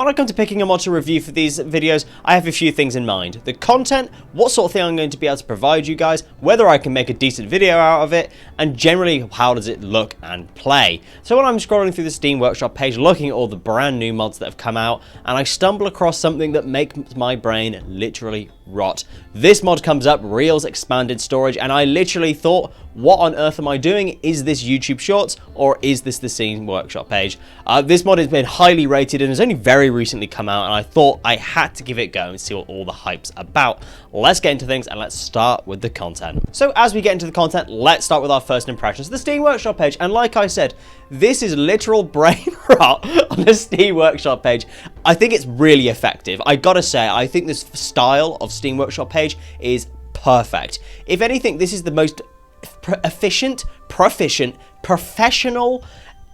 When I come to picking a mod to review for these videos, I have a few things in mind. The content, what sort of thing I'm going to be able to provide you guys, whether I can make a decent video out of it, and generally how does it look and play. So when I'm scrolling through the Steam Workshop page, looking at all the brand new mods that have come out, and I stumble across something that makes my brain literally rot. This mod comes up, Reels Expanded Storage, and I literally thought, what on earth am I doing? Is this YouTube Shorts, or is this the Steam Workshop page? This mod has been highly rated and has only very recently come out, and I thought I had to give it a go and see what all the hype's about. Let's get into things and let's start with the content. So as we get into the content, let's start with our first impressions. The Steam Workshop page, and like I said, this is literal brain rot on the Steam Workshop page. I think it's really effective. I gotta say, I think this style of Steam Workshop page is perfect. If anything, this is the most efficient, proficient, professional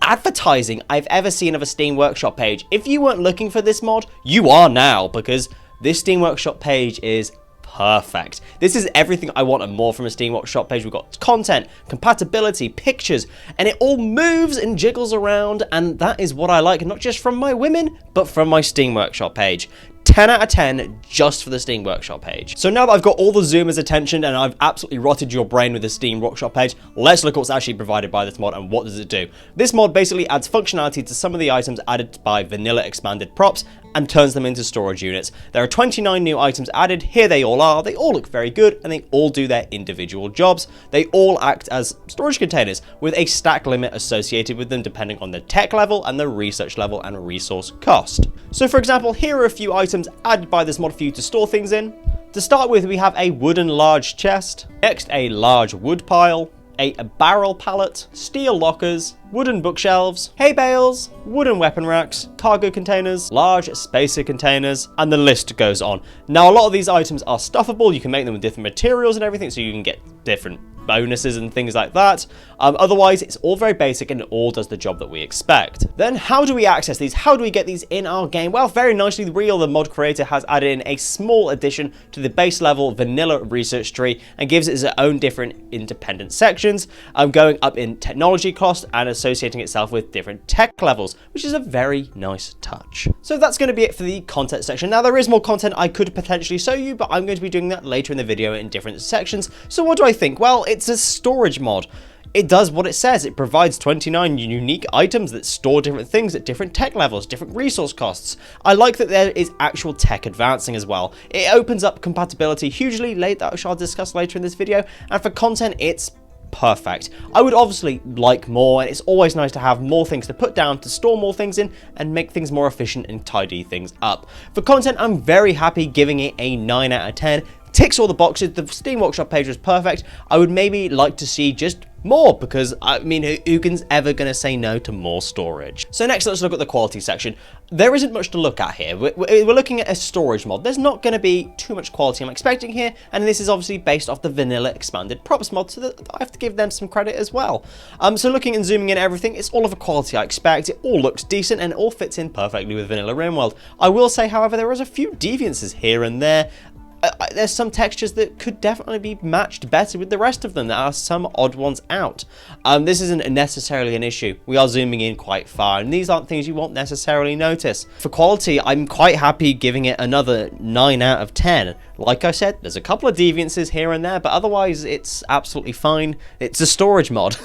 advertising I've ever seen of a Steam Workshop page. If you weren't looking for this mod, you are now, because this Steam Workshop page is perfect. This is everything I want and more from a Steam Workshop page. We've got content, compatibility, pictures, and it all moves and jiggles around, and that is what I like, not just from my women, but from my Steam Workshop page. 10 out of 10 just for the Steam Workshop page. So now that I've got all the Zoomers' attention and I've absolutely rotted your brain with the Steam Workshop page, let's look at what's actually provided by this mod and what does it do. This mod basically adds functionality to some of the items added by vanilla expanded props and turns them into storage units. There are 29 new items added. Here they all are. They all look very good and they all do their individual jobs. They all act as storage containers with a stack limit associated with them depending on the tech level and the research level and resource cost. So for example, here are a few items added by this mod for you to store things in. To start with, we have a wooden large chest, next a large wood pile, a barrel pallet, steel lockers, wooden bookshelves, hay bales, wooden weapon racks, cargo containers, large spacer containers, and the list goes on. Now, a lot of these items are stuffable. You can make them with different materials and everything, so you can get different bonuses and things like that. Otherwise, it's all very basic and it all does the job that we expect. Then how do we access these? How do we get these in our game? Well, very nicely, the mod creator, has added in a small addition to the base level vanilla research tree and gives it its own different independent sections, going up in technology cost and associating itself with different tech levels, which is a very nice touch. So that's going to be it for the content section. Now, there is more content I could potentially show you, but I'm going to be doing that later in the video in different sections. So what do I think? Well, it's a storage mod. It does what it says. It provides 29 unique items that store different things at different tech levels, different resource costs. I like that there is actual tech advancing as well. It opens up compatibility hugely, that I shall discuss later in this video, and for content, it's perfect. I would obviously like more, and it's always nice to have more things to put down, to store more things in, and make things more efficient and tidy things up. For content, I'm very happy giving it a 9 out of 10. Ticks all the boxes. The Steam Workshop page was perfect. I would maybe like to see just more, because I mean, who's ever going to say no to more storage? So next, let's look at the quality section. There isn't much to look at here. We're looking at a storage mod. There's not going to be too much quality I'm expecting here, and this is obviously based off the vanilla expanded props mod, so that I have to give them some credit as well. So looking and zooming in everything, it's all of a quality I expect. It all looks decent and it all fits in perfectly with vanilla Rimworld. I will say, however, there is a few deviances here and there. There's some textures that could definitely be matched better with the rest of them. There are some odd ones out. This isn't necessarily an issue. We are zooming in quite far, and these aren't things you won't necessarily notice. For quality, I'm quite happy giving it another 9 out of 10. Like I said, there's a couple of deviances here and there, but otherwise it's absolutely fine. It's a storage mod.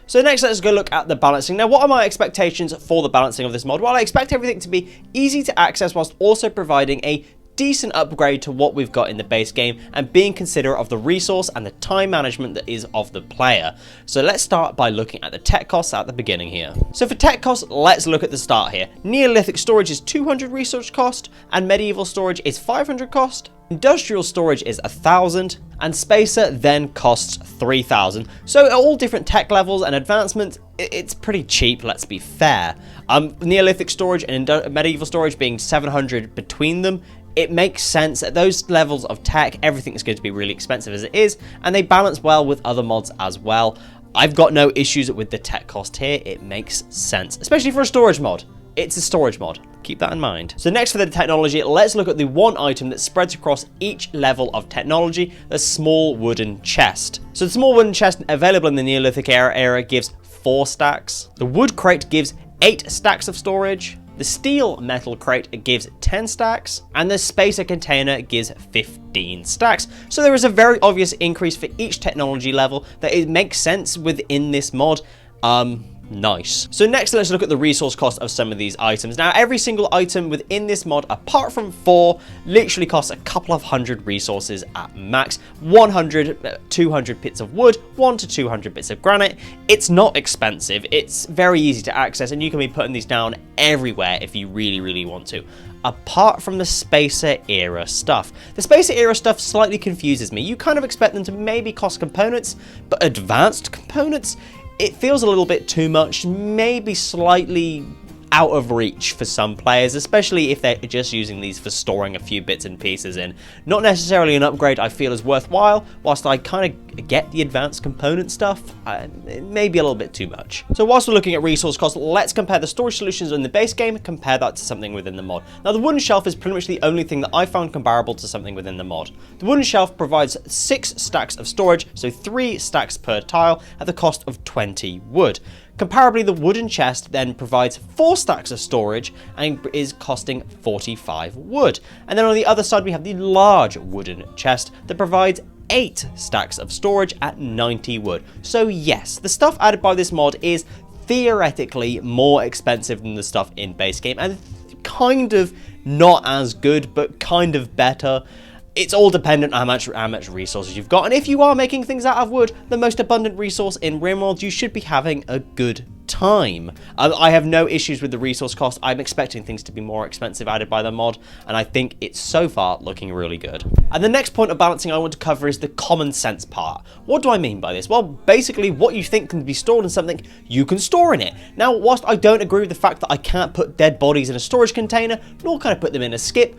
So next, let's go look at the balancing. Now, what are my expectations for the balancing of this mod? Well, I expect everything to be easy to access whilst also providing a decent upgrade to what we've got in the base game and being considerate of the resource and the time management that is of the player. So let's start by looking at the tech costs at the beginning here. So for tech costs, let's look at the start here. Neolithic storage is 200 research cost and medieval storage is 500 cost. Industrial storage is 1,000 and spacer then costs 3,000. So at all different tech levels and advancements, it's pretty cheap, let's be fair. Neolithic storage and medieval storage being 700 between them, it makes sense. At those levels of tech, everything is going to be really expensive as it is, and they balance well with other mods as well. I've got no issues with the tech cost here. It makes sense, especially for a storage mod. It's a storage mod. Keep that in mind. So next for the technology, let's look at the one item that spreads across each level of technology, the small wooden chest. So the small wooden chest available in the Neolithic era gives 4 stacks. The wood crate gives 8 stacks of storage. The steel metal crate gives 10 stacks, and the spacer container gives 15 stacks. So there is a very obvious increase for each technology level that it makes sense within this mod. Nice. So next, let's look at the resource cost of some of these items. Now, every single item within this mod, apart from 4, literally costs a couple of hundred resources at max. 100, 200 bits of wood, 1 to 200 bits of granite. It's not expensive. It's very easy to access, and you can be putting these down everywhere if you really, really want to. Apart from the Spacer era stuff. The Spacer era stuff slightly confuses me. You kind of expect them to maybe cost components, but advanced components? It feels a little bit too much, maybe slightly out of reach for some players, especially if they're just using these for storing a few bits and pieces in. Not necessarily an upgrade I feel is worthwhile, whilst I kind of get the advanced component stuff, it may be a little bit too much. So whilst we're looking at resource cost, let's compare the storage solutions in the base game, compare that to something within the mod. Now, the wooden shelf is pretty much the only thing that I found comparable to something within the mod. The wooden shelf provides 6 stacks of storage, so 3 stacks per tile at the cost of 20 wood. Comparably, the wooden chest then provides 4 stacks of storage and is costing 45 wood. And then on the other side, we have the large wooden chest that provides 8 stacks of storage at 90 wood. So yes, the stuff added by this mod is theoretically more expensive than the stuff in base game, and kind of not as good, but kind of better. It's all dependent on how much resources you've got, and if you are making things out of wood, the most abundant resource in Rimworld, you should be having a good time. I have no issues with the resource cost. I'm expecting things to be more expensive added by the mod, and I think it's so far looking really good. And the next point of balancing I want to cover is the common sense part. What do I mean by this? Well, basically what you think can be stored in something, you can store in it. Now, whilst I don't agree with the fact that I can't put dead bodies in a storage container, nor can I put them in a skip,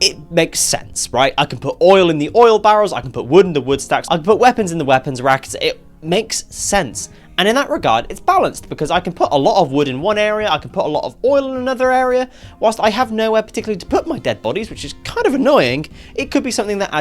it makes sense, right? I can put oil in the oil barrels, I can put wood in the wood stacks, I can put weapons in the weapons racks. It makes sense. And in that regard, it's balanced, because I can put a lot of wood in one area, I can put a lot of oil in another area, whilst I have nowhere particularly to put my dead bodies, which is kind of annoying. It could be something that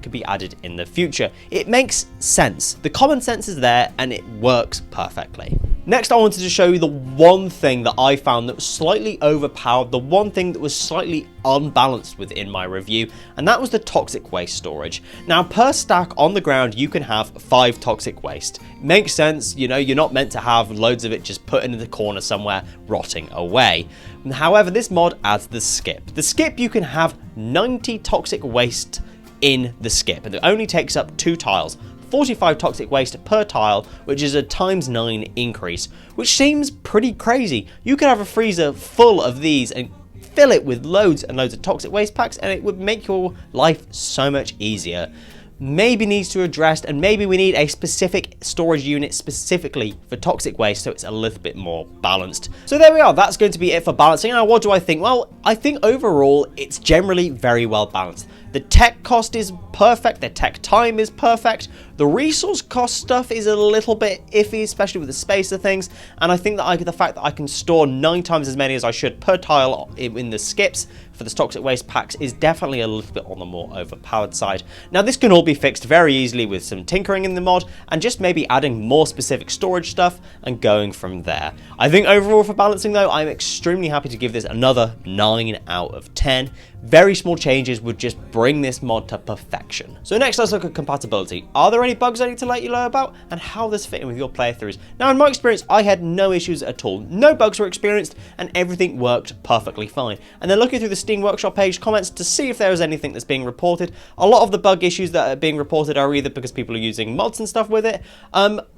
could be added in the future. It makes sense. The common sense is there, and it works perfectly. Next, I wanted to show you the one thing that I found that was slightly overpowered, the one thing that was slightly unbalanced within my review, and that was the toxic waste storage. Now, per stack on the ground, you can have 5 toxic waste. Makes sense, you know, you're not meant to have loads of it just put in the corner somewhere rotting away. However, this mod adds the skip. The skip, you can have 90 toxic waste in the skip, and it only takes up 2 tiles. 45 toxic waste per tile, which is a ×9 increase, which seems pretty crazy. You could have a freezer full of these and fill it with loads and loads of toxic waste packs, and it would make your life so much easier. Maybe needs to be addressed, and maybe we need a specific storage unit specifically for toxic waste so it's a little bit more balanced. So there we are, that's going to be it for balancing. Now, what do I think? Well, I think overall it's generally very well balanced. The tech cost is perfect, the tech time is perfect, the resource cost stuff is a little bit iffy, especially with the spacer things, and I think that the fact that I can store 9 times as many as I should per tile in the skips for the toxic waste packs is definitely a little bit on the more overpowered side. Now, this can all be fixed very easily with some tinkering in the mod, and just maybe adding more specific storage stuff and going from there. I think overall for balancing though, I'm extremely happy to give this another 9 out of 10. Very small changes would just bring this mod to perfection. So next, let's look at compatibility. Are there any bugs I need to let you know about, and how this fit in with your playthroughs? Now, in my experience, I had no issues at all. No bugs were experienced, and everything worked perfectly fine. And then looking through the Steam Workshop page comments to see if there was anything that's being reported. A lot of the bug issues that are being reported are either because people are using mods and stuff with it,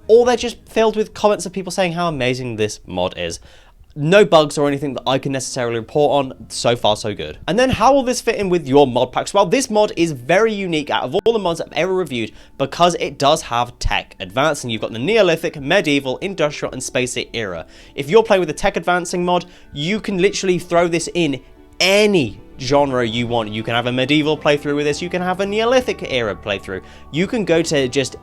or they're just filled with comments of people saying how amazing this mod is. No bugs or anything that I can necessarily report on. So far, so good. And then how will this fit in with your mod packs? Well, this mod is very unique out of all the mods I've ever reviewed because it does have tech advancing. You've got the Neolithic, Medieval, Industrial, and Spacer era. If you're playing with the tech advancing mod, you can literally throw this in any genre you want. You can have a medieval playthrough with this. You can have a Neolithic era playthrough. You can go to just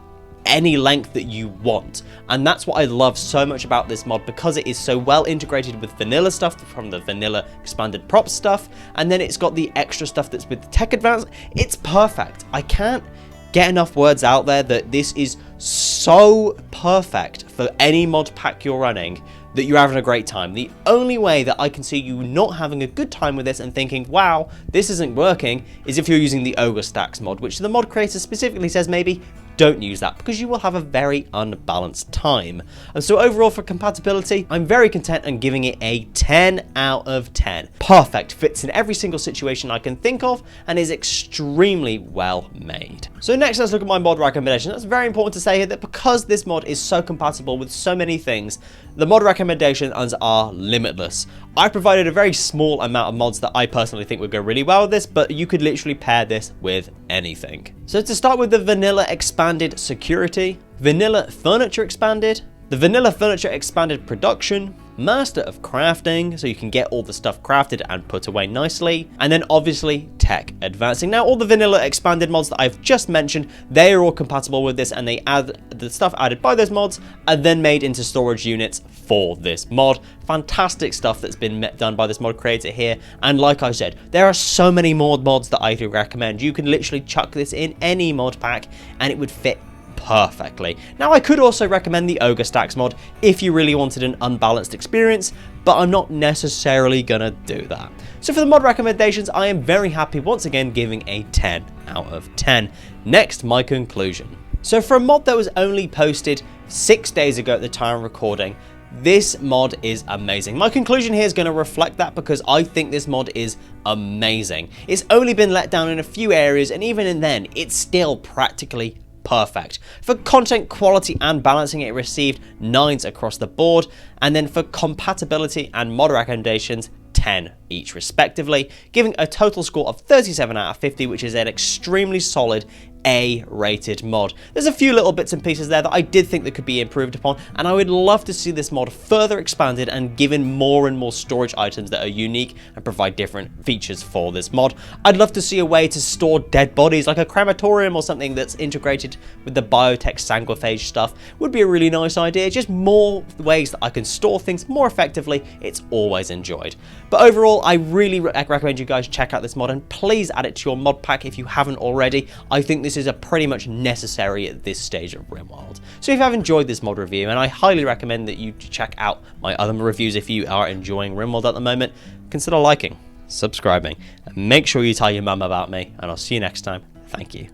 any length that you want, and that's what I love so much about this mod, because it is so well integrated with vanilla stuff from the vanilla expanded props stuff, and then it's got the extra stuff that's with the tech advance. It's perfect. I can't get enough words out there that this is so perfect for any mod pack you're running. that you're having a great time. The only way that I can see you not having a good time with this and thinking, wow, this isn't working, is if you're using the Ogre Stacks mod, which the mod creator specifically says maybe don't use that because you will have a very unbalanced time. And so overall for compatibility, I'm very content and giving it a 10 out of 10. Perfect, fits in every single situation I can think of and is extremely well made. So next let's look at my mod recommendation. That's very important to say here that because this mod is so compatible with so many things, the mod recommendations are limitless. I provided a very small amount of mods that I personally think would go really well with this, but you could literally pair this with anything. So to start with the vanilla expanded security, vanilla furniture expanded, the vanilla furniture expanded production, master of crafting, so you can get all the stuff crafted and put away nicely, and then obviously tech advancing. Now all the vanilla expanded mods that I've just mentioned, they are all compatible with this, and they add the stuff added by those mods are then made into storage units for this mod. Fantastic stuff that's been done by this mod creator here, and like I said, there are so many more mods that I do recommend. You can literally chuck this in any mod pack and it would fit perfectly. Now I could also recommend the Ogre Stacks mod if you really wanted an unbalanced experience, but I'm not necessarily gonna do that. So for the mod recommendations, I am very happy once again giving a 10 out of 10. Next, my conclusion. So for a mod that was only posted 6 days ago at the time of recording, this mod is amazing. My conclusion here is going to reflect that because I think this mod is amazing. It's only been let down in a few areas, and even in then, it's still practically perfect. For content quality and balancing, it received 9s across the board, and then for compatibility and mod recommendations, 10 each respectively, giving a total score of 37 out of 50, which is an extremely solid A-rated mod. There's a few little bits and pieces there that I did think that could be improved upon, and I would love to see this mod further expanded and given more and more storage items that are unique and provide different features for this mod. I'd love to see a way to store dead bodies, like a crematorium or something that's integrated with the biotech sanguiphage stuff. Would be a really nice idea. Just more ways that I can store things more effectively. It's always enjoyed. But overall, I really recommend you guys check out this mod, and please add it to your mod pack if you haven't already. I think this is a pretty much necessary at this stage of Rimworld. So if you have enjoyed this mod review, and I highly recommend that you check out my other reviews if you are enjoying Rimworld at the moment, consider liking, subscribing, and make sure you tell your mum about me, and I'll see you next time. Thank you.